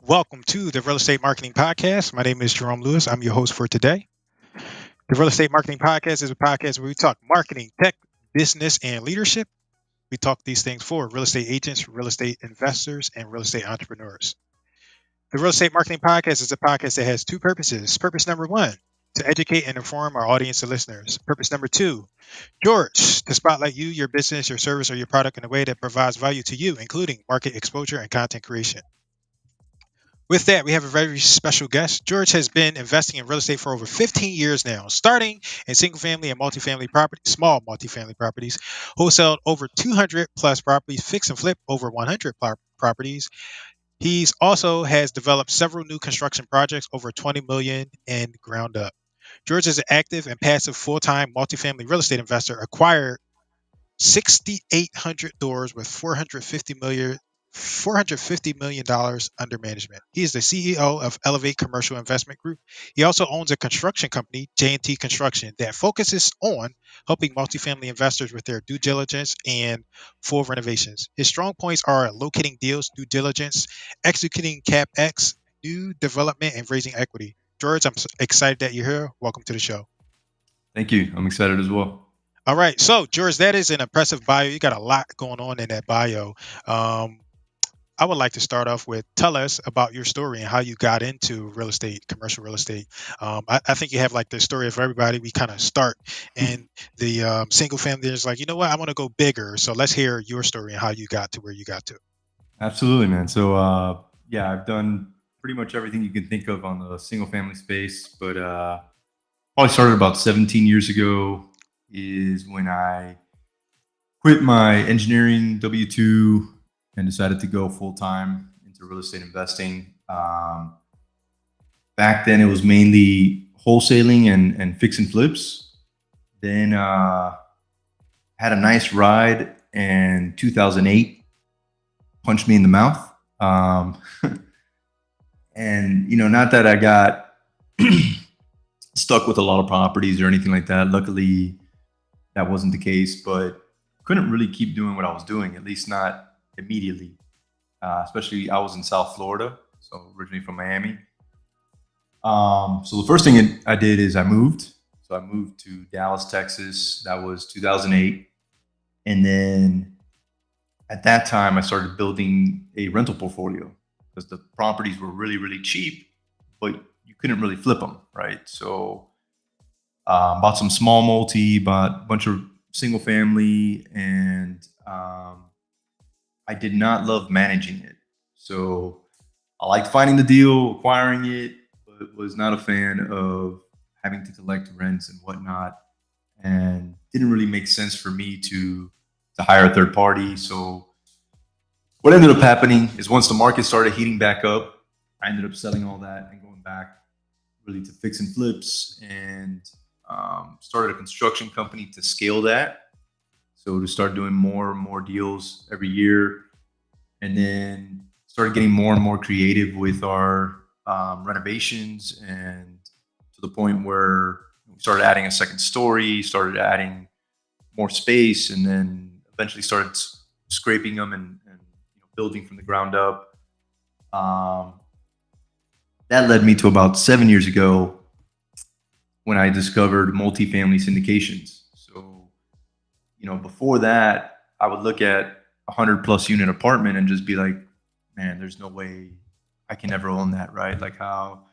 Welcome to the Real Estate Marketing Podcast. My name is Jerome Lewis. I'm your host for today. The Real Estate Marketing Podcast is a podcast where we talk marketing, tech, business, and leadership. We talk these things for real estate agents, real estate investors, and real estate entrepreneurs. The Real Estate Marketing Podcast is a podcast that has two purposes. Purpose number one, to educate and inform our audience and listeners. Purpose number two, George, to spotlight you, your business, your service, or your product in a way that provides value to you, including market exposure and content creation. With that, we have a very special guest. George has been investing in real estate for over 15 years now, starting in single family and multifamily property, small multifamily properties, wholesaled over 200 plus properties, fix and flip over 100 properties. He's also has developed several new construction projects over 20 million in ground up. George is an active and passive full-time multifamily real estate investor, acquired 6,800 doors with $450 million under management. He is the CEO of Elevate Commercial Investment Group. He also owns a construction company, JNT Construction, that focuses on helping multifamily investors with their due diligence and full renovations. His strong points are locating deals, due diligence, executing CapEx, new development, and raising equity. George, I'm excited that you're here. Welcome to the show. Thank you. I'm excited as well. All right. So, George, that is an impressive bio. You got a lot going on in that bio. I would like to start off with tell us about your story and how you got into real estate, commercial real estate. I think you have like the story of everybody. We kind of start and the single family is like, you know what, I want to go bigger. So let's hear your story and how you got to where you got to. Absolutely, man. So, yeah, I've done pretty much everything you can think of on the single family space, but probably started about 17 years ago is when I quit my engineering W-2 and decided to go full time into real estate investing. Back then, it was mainly wholesaling and fix and flips. Then had a nice ride, and 2008 punched me in the mouth. And not that I got stuck with a lot of properties or anything like that. Luckily, that wasn't the case, but couldn't really keep doing what I was doing, at least not immediately. Especially, I was in South Florida, so originally from Miami. So the first thing I did is I moved. So I moved to Dallas, Texas. That was 2008. And then at that time, I started building a rental portfolio because the properties were really, really cheap, but you couldn't really flip them, right? So bought some small multi, bought a bunch of single family, and I did not love managing it. So I liked finding the deal, acquiring it, but was not a fan of having to collect rents and whatnot, and didn't really make sense for me to hire a third party. So what ended up happening is once the market started heating back up, I ended up selling all that and going back really to fix and flips, and started a construction company to scale that. So to start doing more and more deals every year, and then started getting more and more creative with our renovations, and to the point where we started adding a second story, started adding more space, and then eventually started scraping them and building from the ground up. That led me to about 7 years ago when I discovered multifamily syndications. So, before that, I would look at a 100+ unit apartment and just be like, man, there's no way I can ever own that, right? Like, how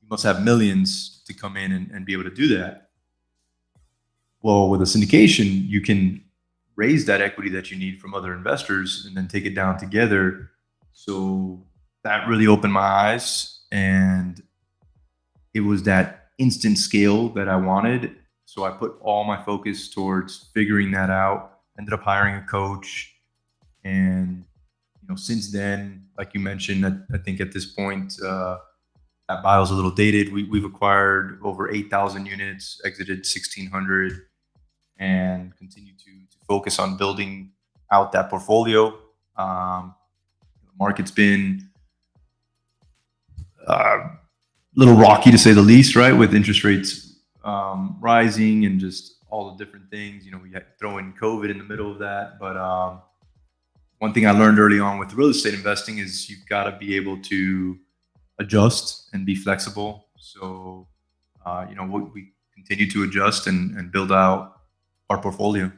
you must have millions to come in and be able to do that. Well, with a syndication, you can raise that equity that you need from other investors and then take it down together. So that really opened my eyes, and it was that instant scale that I wanted. So I put all my focus towards figuring that out, ended up hiring a coach. And, since then, like you mentioned, I think at this point, that bio is a little dated. We've acquired over 8,000 units, exited 1,600, and continue to focus on building out that portfolio. The market's been a little rocky, to say the least, right? With interest rates rising and just all the different things. We had to throw in COVID in the middle of that. But one thing I learned early on with real estate investing is you've got to be able to adjust and be flexible. So, we continue to adjust and build out our portfolio.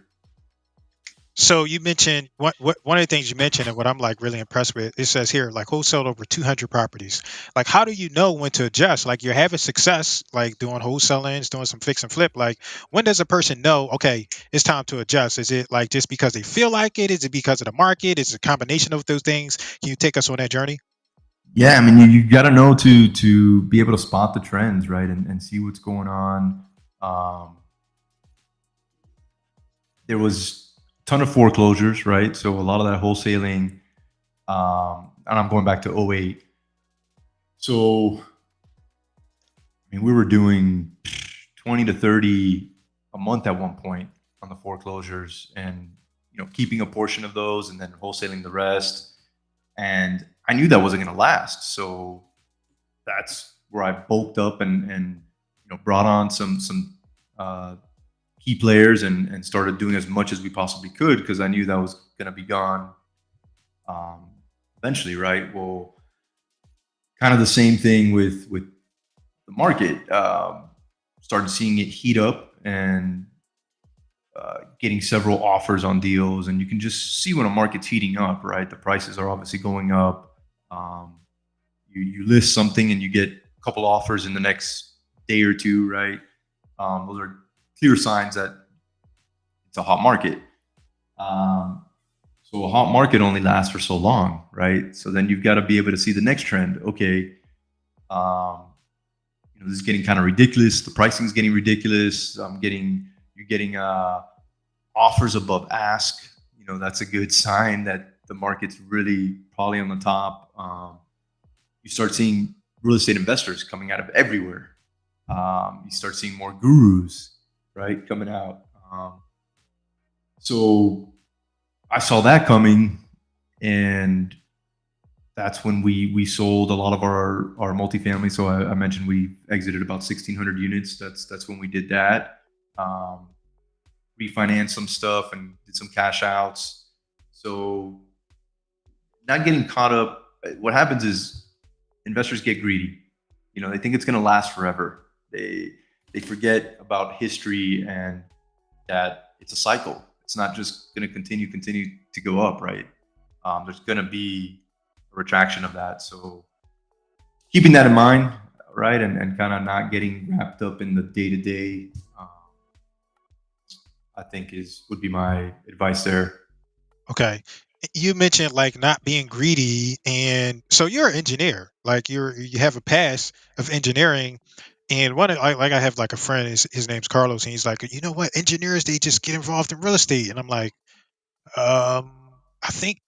So you mentioned what one of the things you mentioned and what I'm like really impressed with, it says here like wholesale over 200 properties. Like how do you know when to adjust? Like you're having success like doing wholesalings, doing some fix and flip. Like when does a person know, okay, it's time to adjust? Is it like just because they feel like it? Is it because of the market? Is it a combination of those things? Can you take us on that journey? Yeah, I mean, you got to know to be able to spot the trends, right, and see what's going on. Um, there was a ton of foreclosures, right? So a lot of that wholesaling, and I'm going back to '08. So I mean, we were doing 20 to 30 a month at one point on the foreclosures, and keeping a portion of those and then wholesaling the rest. And I knew that wasn't going to last, so that's where I bulked up and brought on some uh, key players and started doing as much as we possibly could because I knew that was going to be gone um, eventually, right? Well, kind of the same thing with the market. Started seeing it heat up and getting several offers on deals, and you can just see when a market's heating up, right? The prices are obviously going up. Um, you list something and you get a couple offers in the next day or two, right? Those are clear signs that it's a hot market. Um, so a hot market only lasts for so long, right? So then you've got to be able to see the next trend. Okay, um, this is getting kind of ridiculous. The pricing is getting ridiculous. You're getting offers above ask. That's a good sign that the market's really probably on the top. You start seeing real estate investors coming out of everywhere. You start seeing more gurus, right, coming out. So I saw that coming, and that's when we sold a lot of our multifamily. So I mentioned we exited about 1,600 units. That's when we did that. Um, Refinanced some stuff and did some cash outs. So not getting caught up. What happens is investors get greedy. They think it's going to last forever. They forget about history and that it's a cycle. It's not just going to continue to go up, right? There's going to be a retraction of that. So keeping that in mind, right, and kind of not getting wrapped up in the day to day, I think is would be my advice there. Okay. You mentioned like not being greedy, and so you're an engineer. Like you have a past of engineering, and like I have like a friend. His name's Carlos, and he's like, you know what, engineers they just get involved in real estate, and I'm like, um, I think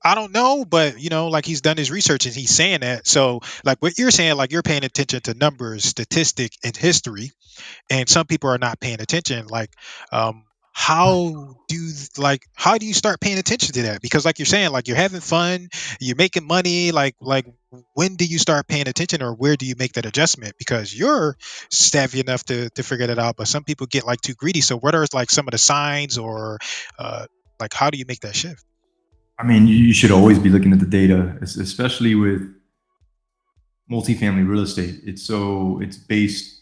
I don't know, but like he's done his research and he's saying that. So like what you're saying, like you're paying attention to numbers, statistic, and history, and some people are not paying attention um how do you start paying attention to that? Because like you're saying, like you're having fun, you're making money, like when do you start paying attention, or where do you make that adjustment? Because you're savvy enough to figure that out, but some people get like too greedy. So what are like some of the signs, or uh like how do you make that shift? I mean, you should always be looking at the data, especially with multifamily real estate. It's based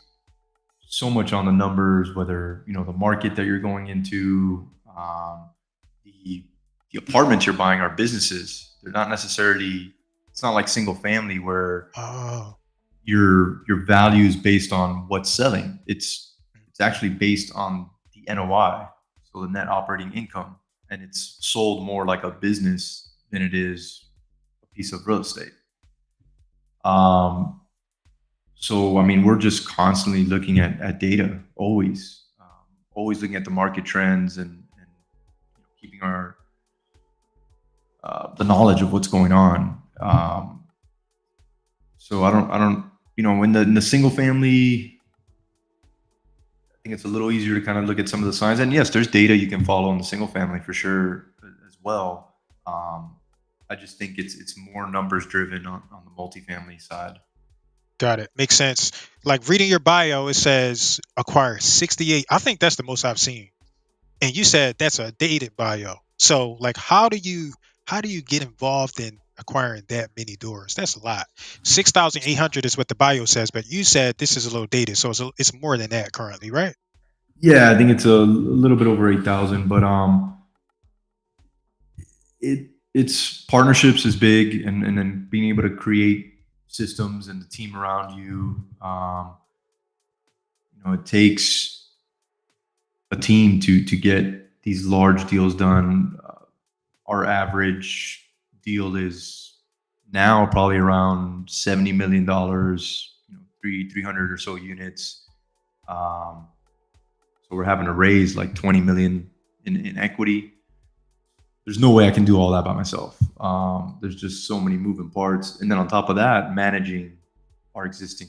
so much on the numbers, whether the market that you're going into, the the apartments you're buying are businesses. They're not necessarily. It's not like single family where Oh. your value is based on what's selling. It's actually based on the NOI, so the net operating income, and it's sold more like a business than it is a piece of real estate. Um, so I mean, we're just constantly looking at data, always looking at the market trends and keeping our the knowledge of what's going on. So I don't in the single family, I think it's a little easier to kind of look at some of the signs. And yes, there's data you can follow in the single family for sure as well. Um, I just think it's more numbers driven on the multifamily side. Got it. Makes sense. Like reading your bio, it says acquire 68. I think that's the most I've seen. And you said that's a dated bio. So like how do you get involved in acquiring that many doors. That's a lot. 6,800 is what the bio says, but you said this is a little dated, so it's more than that currently, right? Yeah, I think it's a little bit over 8,000, but it's partnerships is big, and then being able to create systems and the team around you. It takes a team to get these large deals done. Our average deal is now probably around $70 million. 300 or so units. Um, so we're having to raise like 20 million in equity. There's no way I can do all that by myself. There's just so many moving parts, and then on top of that, managing our existing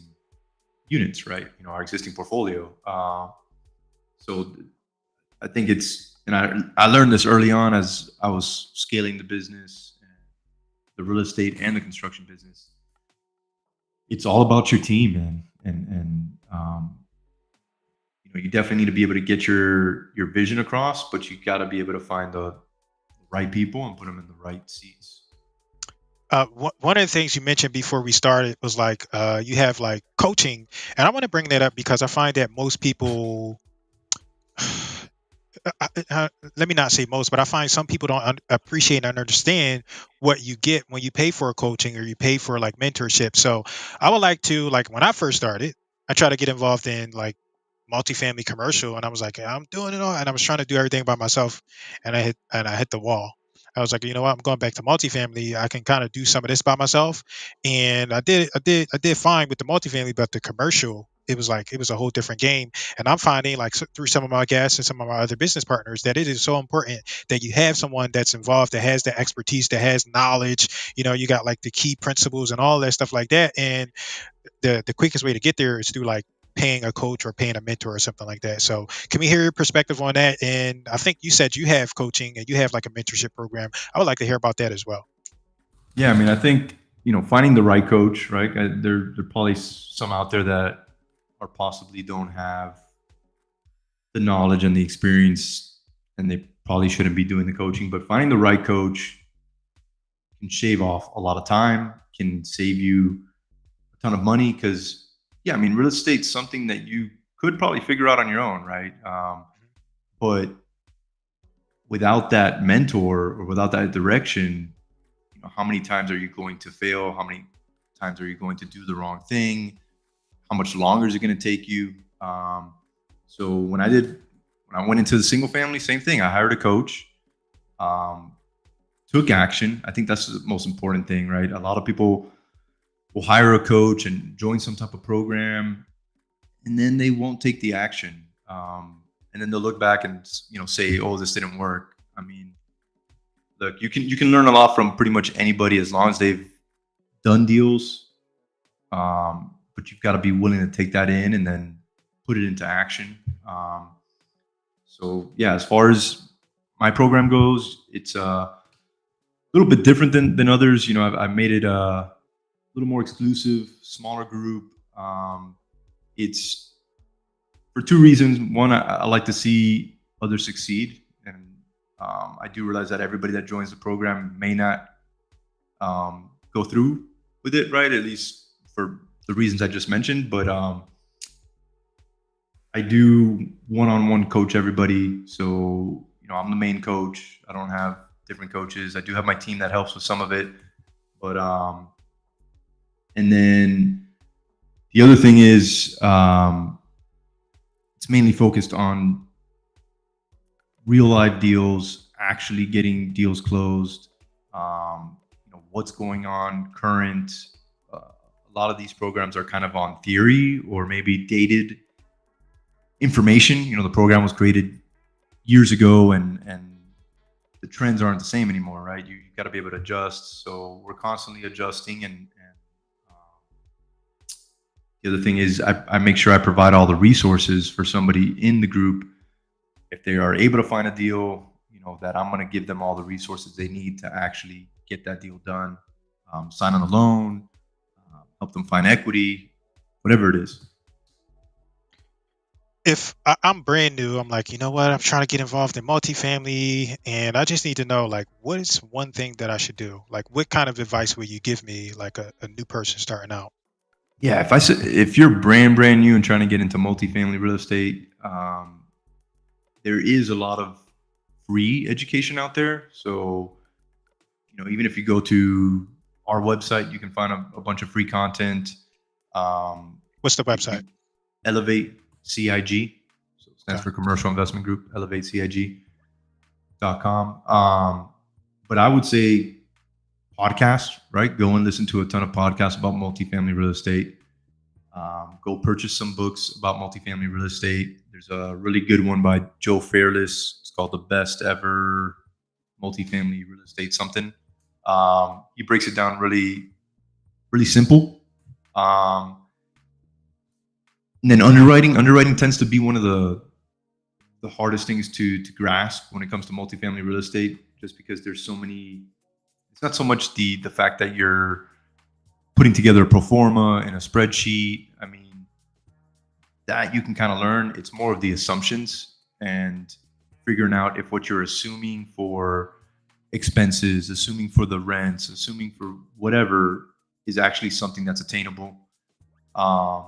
units, right? Our existing portfolio. So I think and I learned this early on as I was scaling the business, the real estate and the construction business. It's all about your team, man, and you definitely need to be able to get your vision across, but you got to be able to find the right people and put them in the right seats. One of the things you mentioned before we started was like you have like coaching, and I want to bring that up because I find that most people let me not say most, but I find some people don't appreciate and understand what you get when you pay for a coaching or you pay for like mentorship. So I would like to, like, when I first started, I try to get involved in like multifamily commercial, and I was like, I'm doing it all, and I was trying to do everything by myself, and I hit the wall. I was like, you know what, I'm going back to multifamily. I can kind of do some of this by myself, and I did fine with the multifamily, but the commercial, it was like it was a whole different game. And I'm finding like through some of my guests and some of my other business partners that it is so important that you have someone that's involved, that has the expertise, that has knowledge. You got like the key principles and all that stuff like that. And the quickest way to get there is through like paying a coach or paying a mentor or something like that. So can we hear your perspective on that? And I think you said you have coaching and you have like a mentorship program. I would like to hear about that as well. Yeah, I mean, I think finding the right coach, right? There probably some out there that are possibly don't have the knowledge and the experience, and they probably shouldn't be doing the coaching. But finding the right coach can shave off a lot of time, can save you a ton of money. Because yeah, I mean, real estate's something that you could probably figure out on your own, right? But without that mentor or without that direction, how many times are you going to fail? How many times are you going to do the wrong thing? How much longer is it going to take you? So when I went into the single family, same thing. I hired a coach, um, took action. I think that's the most important thing, right? A lot of people will hire a coach and join some type of program, and then they won't take the action. And then they'll look back and say, "Oh, this didn't work." I mean, look, you can learn a lot from pretty much anybody as long as they've done deals. But you've got to be willing to take that in and then put it into action. So yeah, as far as my program goes, it's a little bit different than others. I've made it a little more exclusive, smaller group. It's for two reasons. One, I like to see others succeed, and I do realize that everybody that joins the program may not go through with it, right? At least for the reasons I just mentioned. But I do one-on-one coach everybody. So I'm the main coach. I don't have different coaches. I do have my team that helps with some of it, but and then the other thing is it's mainly focused on real life deals, actually getting deals closed. What's going on current. A lot of these programs are kind of on theory or maybe dated information. The program was created years ago, and the trends aren't the same anymore, right? You got to be able to adjust. So we're constantly adjusting, and the other thing is I make sure I provide all the resources for somebody in the group. If they are able to find a deal, that I'm going to give them all the resources they need to actually get that deal done, sign on the loan, help them find equity, whatever it is. if I'm brand new, I'm like, you know what? I'm trying to get involved in multifamily, and I just need to know, like, what is one thing that I should do? Like, what kind of advice would you give me, like a new person starting out? Yeah, if you're brand new and trying to get into multifamily real estate, there is a lot of free education out there. So, even if you go to our website, you can find a bunch of free content. Um, What's the if website? you Elevate CIG, so it stands Okay. for Commercial Investment Group, elevatecig.com. But I would say podcasts, right? Go and listen to a ton of podcasts about multifamily real estate. Go purchase some books about multifamily real estate. There's a really good one by Joe Fairless. It's called The Best Ever Multifamily Real Estate something. He breaks it down really, really simple. And then underwriting tends to be one of the hardest things to grasp when it comes to multifamily real estate, just because there's so many. It's not so much the fact that you're putting together a pro forma and a spreadsheet. I mean, that you can kind of learn. It's more of the assumptions and figuring out if what you're assuming for expenses, assuming for the rents, assuming for whatever is actually something that's attainable. Um,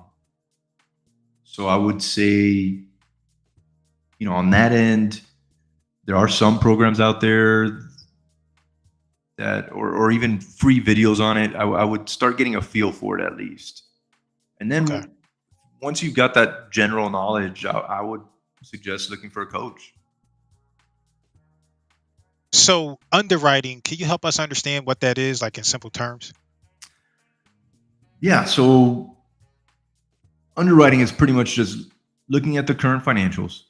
so I would say, on that end, there are some programs out there that, or even free videos on it. I would start getting a feel for it at least. And Okay. then once you've got that general knowledge, I would suggest looking for a coach. So underwriting, can you help us understand what that is, like in simple terms? Yeah. So underwriting is pretty much just looking at the current financials.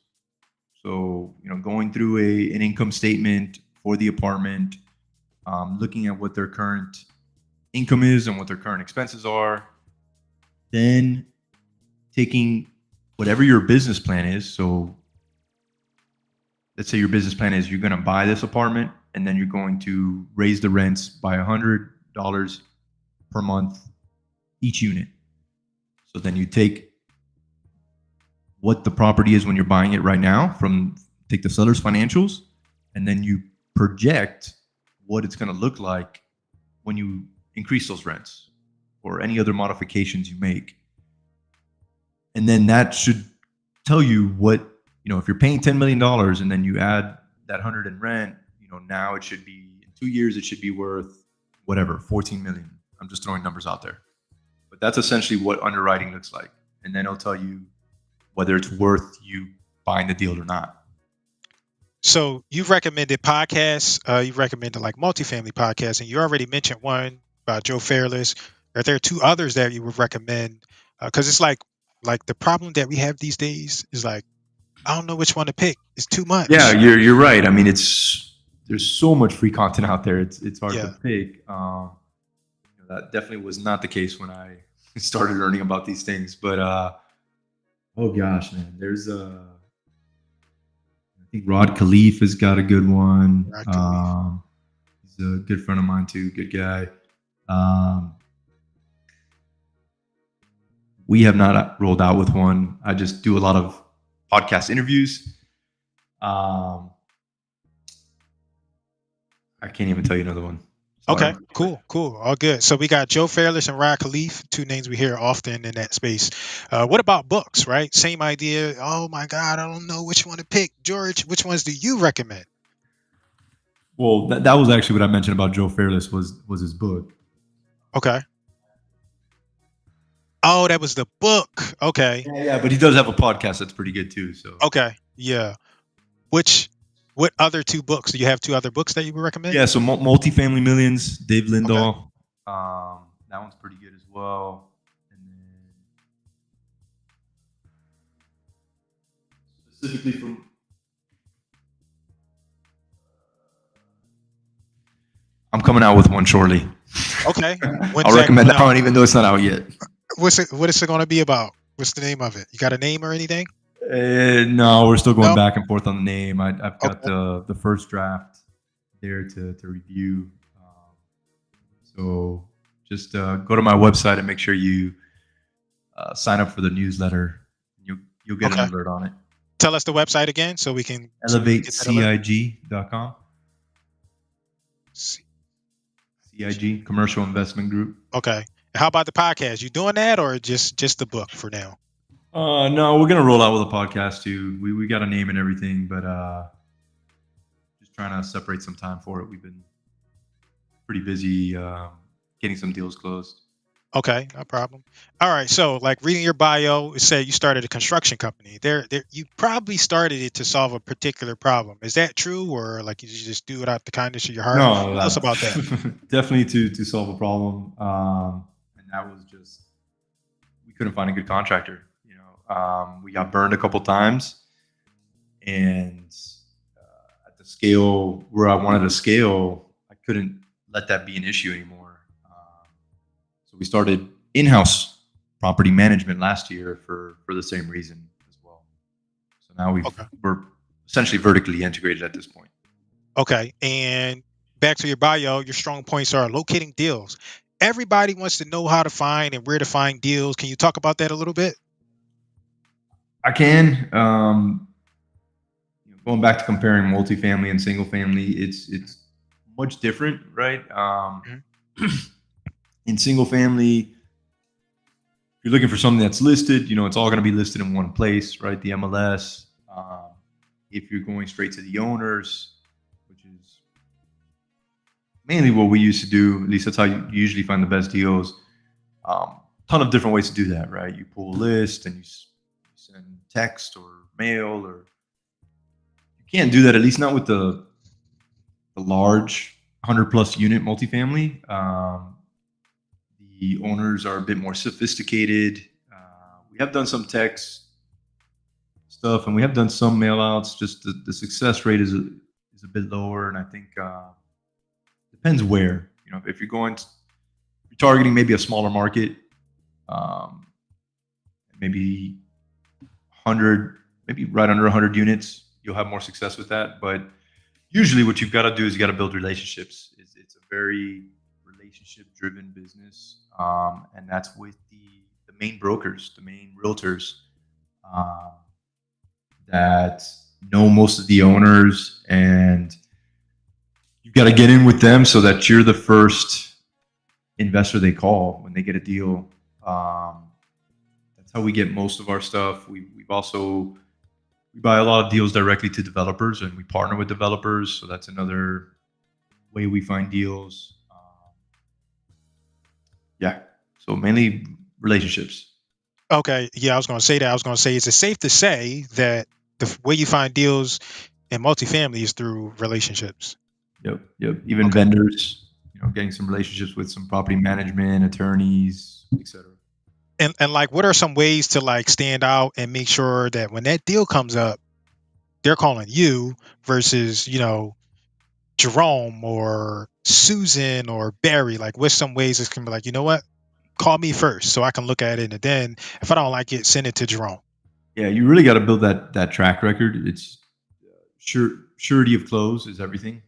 So, going through an income statement for the apartment, looking at what their current income is and what their current expenses are, then taking whatever your business plan is. So let's say your business plan is you're going to buy this apartment and then you're going to raise the rents by $100 per month each unit. So then you take what the property is when you're buying it right now take the seller's financials, and then you project what it's going to look like when you increase those rents or any other modifications you make. And then that should tell you what, if you're paying $10 million and then you add that 100 in rent, now it should be, in 2 years, it should be worth whatever, 14 million. I'm just throwing numbers out there. But that's essentially what underwriting looks like. And then it'll tell you whether it's worth you buying the deal or not. So you've recommended podcasts. You've recommended like multifamily podcasts, and you already mentioned one by Joe Fairless. Are there two others that you would recommend? Because it's like the problem that we have these days is like I don't know which one to pick. It's too Yeah, much. you're right. I mean, there's so much free content out there. It's hard to Yeah. pick. That definitely was not the case when I started learning about these things. But oh gosh, man, there's I think Rod Khalif has got a good one. Right, Khalif. He's a good friend of mine too. Good guy. Um, we have not rolled out with one. I just do a lot of podcast interviews. I can't even tell you another one. Okay, Sorry. cool, cool, all good. So we got Joe Fairless and Rod Khalif, two names we hear often in that space. What about books? Right, same idea. Oh my God, I don't know which one to pick. George, which ones do you recommend? Well, that was actually what I mentioned about Joe Fairless was his book. Okay. Oh, that was the book. Okay. Yeah, but he does have a podcast that's pretty good too. So Okay. Yeah. Which, what other two books? Do you have two other books that you would recommend? yeah, so Multifamily Millions, Dave Okay. Lindahl. That one's pretty good as well. And then specifically from I'm coming out with one shortly. Okay. When's I'll that recommend coming that out? one even though it's not out yet. What is it going to be about? What's the name of it? You got a name or anything? No, we're still going No? back and forth on the name. I've got Okay. the first draft there to review. So just go to my website and make sure you sign up for the newsletter. You'll you'll get an Okay. alert on it. Tell us the website again so we can get that alert. ElevateCIG.com. See. CIG, Commercial Investment Group. Okay. How about the podcast? You doing that or just the book for now? No, we're gonna roll out with a podcast too. We got a name and everything, but just trying to separate some time for it. We've been pretty busy getting some deals closed. Okay, no problem. All right, so like reading your bio, it said you started a construction company. You probably started it to solve a particular problem. Is that true, or like you just do it out the kindness of your heart? No, Tell us about that. definitely to solve a problem, and that was just we couldn't find a good contractor. We got burned a couple times, and at the scale where I wanted to scale, I couldn't let that be an issue anymore. So we started in-house property management last year for the same reason as well. So now Okay. we're essentially vertically integrated at this point. Okay, and back to your bio, your strong points are locating deals. Everybody wants to know how to find and where to find deals. Can you talk about that a little bit? I can. Going back to comparing multifamily and single family, it's much different, right? In single family, if you're looking for something that's listed, it's all going to be listed in one place, right? The MLS. If you're going straight to the owners, which is mainly what we used to do, at least that's how you usually find the best deals. Ton of different ways to do that, right? You pull a list and you send text or mail, or you can't do that, at least not with the large 100+ unit multifamily. The owners are a bit more sophisticated. We have done some text stuff, and we have done some mail outs. Just the success rate is a bit lower, and I think depends where. If you're you're targeting maybe a smaller market, maybe 100, maybe right under 100 units, you'll have more success with that. But usually, what you've got to do is you got to build relationships. It's a very relationship-driven business, and that's with the main brokers, the main realtors that know most of the owners, and you've got to get in with them so that you're the first investor they call when they get a deal. That's how we get most of our stuff. We buy a lot of deals directly to developers, and we partner with developers, so that's another way we find deals. So mainly relationships. Okay, yeah, I was going to say that. I was going to say, is it safe to say that the way you find deals in multifamily is through relationships? Yep. Even Okay. vendors, getting some relationships with some property management, attorneys, etc. And like, what are some ways to like stand out and make sure that when that deal comes up, they're calling you versus, Jerome or Susan or Barry? Like, what's some ways it can be like, you know what? Call me first so I can look at it, and then if I don't like it, send it to Jerome. Yeah, you really got to build that track record. It's surety of close is everything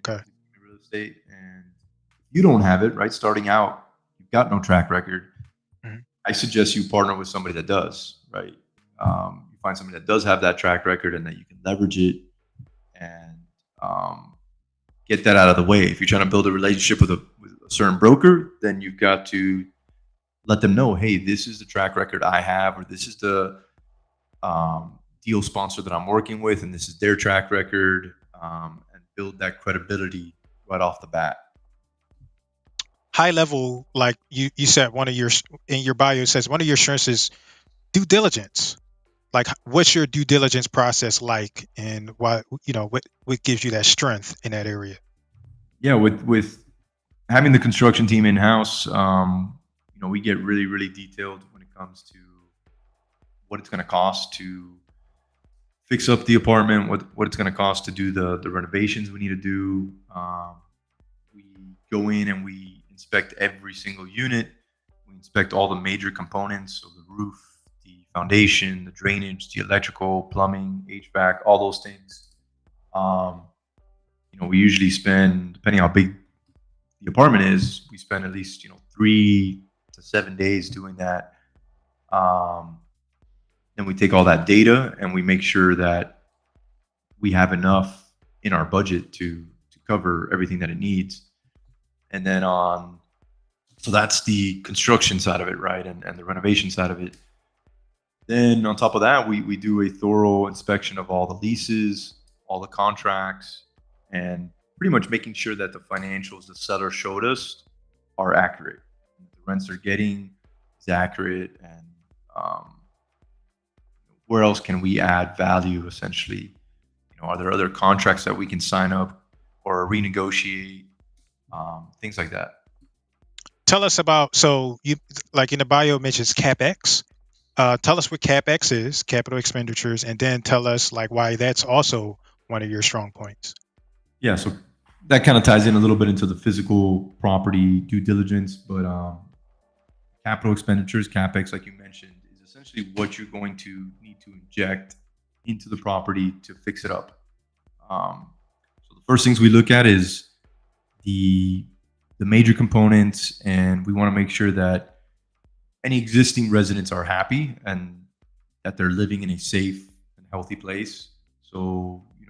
Okay. in real estate, and you don't have it right starting out. You've got no track record. Mhm. I suggest you partner with somebody that does. Right, you find somebody that does have that track record and that you can leverage it and get that out of the way. If you're trying to build a relationship with a certain broker, then you've got to let them know, hey, this is the track record I have, or this is the deal sponsor that I'm working with, and this is their track record, and build that credibility right off the bat. High level, like you said, in your bio it says one of your strengths is due diligence. Like, what's your due diligence process like, and why, what gives you that strength in that area? Yeah, with having the construction team in house, we get really, really detailed when it comes to what it's going to cost to fix up the apartment, what it's going to cost to do the renovations we need to do. We go in and we inspect every single unit. We inspect all the major components, so the roof, the foundation, the drainage, the electrical, plumbing, HVAC, all those things. We usually spend, depending how big the apartment is, we spend at least 3 to 7 days doing that. Then we take all that data and we make sure that we have enough in our budget to cover everything that it needs. And then on so that's the construction side of it, right? And the renovation side of it. Then on top of that, we do a thorough inspection of all the leases, all the contracts, and pretty much making sure that the financials the seller showed us are accurate. The rents they're getting is accurate, and um, where else can we add value? Essentially, are there other contracts that we can sign up or renegotiate? Things like that. Tell us about, so you, like in the bio it mentions CapEx. Tell us what CapEx is, capital expenditures, and then tell us like why that's also one of your strong points. Yeah, so that kind of ties in a little bit into the physical property due diligence, but capital expenditures, capex, like you mentioned, is essentially what you're going to need to inject into the property to fix it up. So the first things we look at is the the major components, and we want to make sure that any existing residents are happy and that they're living in a safe and healthy place. So we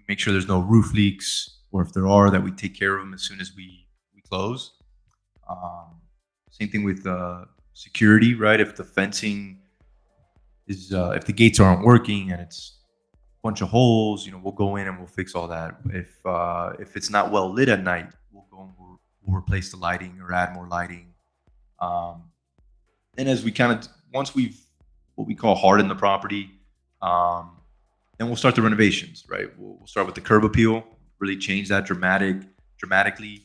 make sure there's no roof leaks, or if there are, that we take care of them as soon as we close. Um, Same thing with security, right? If the fencing is if the gates aren't working and it's a bunch of holes, we'll go in and we'll fix all that. If it's not well lit at night, we'll go and we'll replace the lighting or add more lighting. Um, and as we kind of once we've what we call harden the property, um, then we'll start the renovations. Right, we'll start with the curb appeal, really change that dramatically.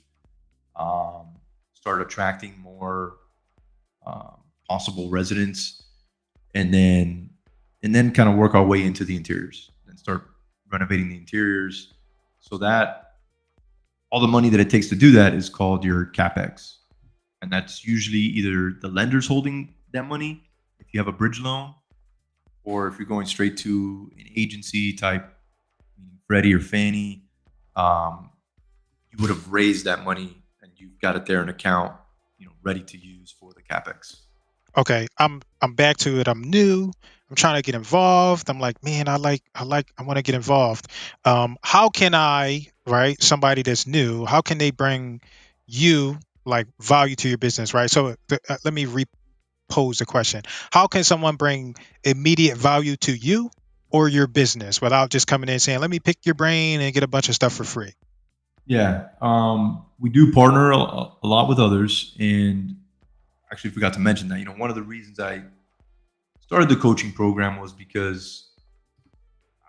Start attracting more um, possible residents, and then kind of work our way into the interiors and start renovating the interiors, so that all the money that it takes to do that is called your capex, and that's usually either the lender's holding that money if you have a bridge loan, or if you're going straight to an agency type, meaning Freddie or Fannie, um, you would have raised that money and you've got it there in account, ready to use for the capex. Okay, I'm back to it. I'm new. I'm trying to get involved. I'm like, man, I want to get involved. How can I, right? Somebody that's new, how can they bring you like value to your business, right? So let me repose the question. How can someone bring immediate value to you or your business without just coming in and saying, let me pick your brain and get a bunch of stuff for free? Yeah, we do partner a lot with others, and actually forgot to mention that one of the reasons I started the coaching program was because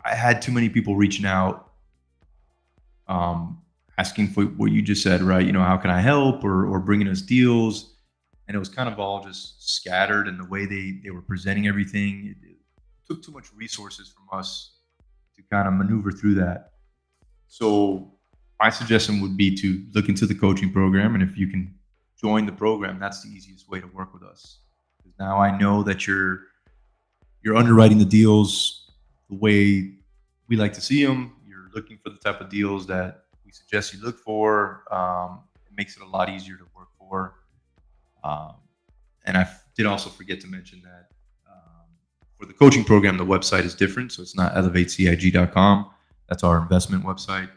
I had too many people reaching out, um, asking for what you just said, right? How can I help, or bringing us deals, and it was kind of all just scattered, and the way they were presenting everything, it took too much resources from us to kind of maneuver through that. So my suggestion would be to look into the coaching program, and if you can join the program, that's the easiest way to work with us. Because now I know that you're underwriting the deals the way we like to see them. You're looking for the type of deals that we suggest you look for. It makes it a lot easier to work for. Um, and did also forget to mention that for the coaching program, the website is different. So it's not elevatecig.com. That's our investment website.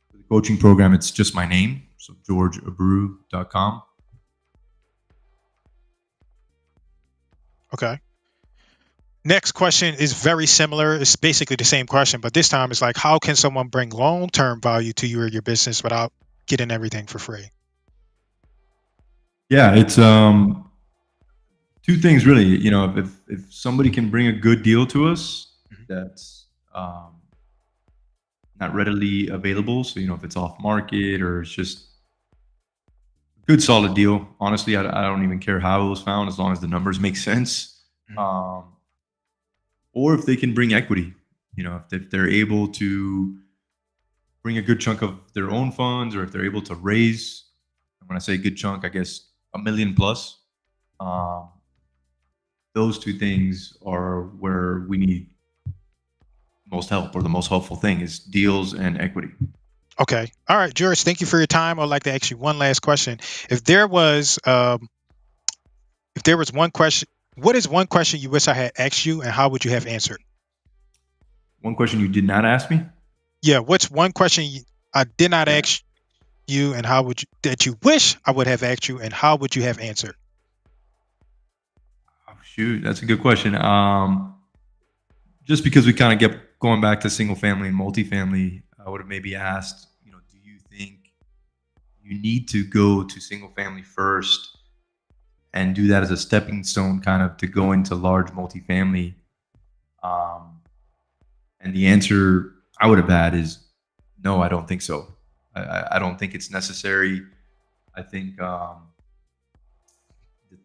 For the coaching program, it's just my name. So georgeabreu.com. Okay. Next question is very similar. It's basically the same question, but this time it's like, how can someone bring long-term value to you or your business without getting everything for free? Yeah, it's two things really. If somebody can bring a good deal to us Mhm. that's not readily available, so if it's off market or it's just a good solid deal. Honestly, I don't even care how it was found as long as the numbers make sense. Mhm. Um, or if they can bring equity, if they're able to bring a good chunk of their own funds, or if they're able to raise. And when I say good chunk, I guess a million plus. Um, those two things are where we need most help, or the most helpful thing is deals and equity. Okay. All right, George, thank you for your time. I'd like to ask you one last question. If there was um if there was one question, What is one question you wish I had asked you, and how would you have answered? One question you did not ask me? Yeah, what's one question I did not Yeah. ask you, and how would you that you wish I would have asked you, and how would you have answered? Oh, shoot, that's a good question. Just because we kind of kept going back to single family and multifamily, I would have maybe asked, do you think you need to go to single family first and do that as a stepping stone kind of to go into large multifamily? Um, and the answer I would have had is no, I don't think so. I don't think it's necessary. I think the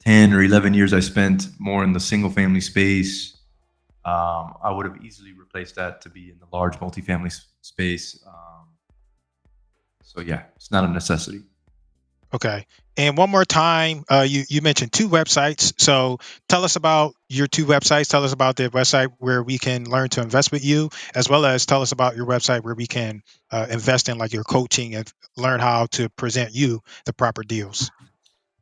10 or 11 years I spent more in the single family space, I would have easily replaced that to be in the large multifamily space. So yeah, it's not a necessity. Okay. And one more time, you mentioned two websites. So tell us about your two websites. Tell us about the website where we can learn to invest with you, as well as tell us about your website where we can invest in like your coaching and learn how to present you the proper deals.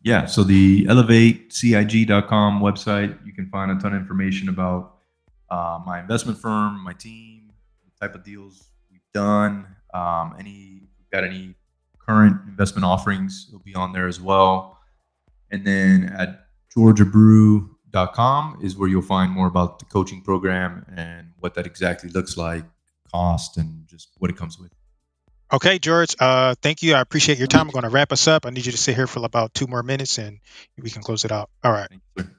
Yeah, so the elevatecig.com website, you can find a ton of information about my investment firm, my team, the type of deals we've done, we've got any current investment offerings, it'll be on there as well. And then at georgeabreu.com is where you'll find more about the coaching program and what that exactly looks like, cost, and just what it comes with. Okay, George. Thank you. I appreciate your time. I'm going to wrap us up. I need you to sit here for about 2 more minutes, and we can close it out. All right. Thank you, sir.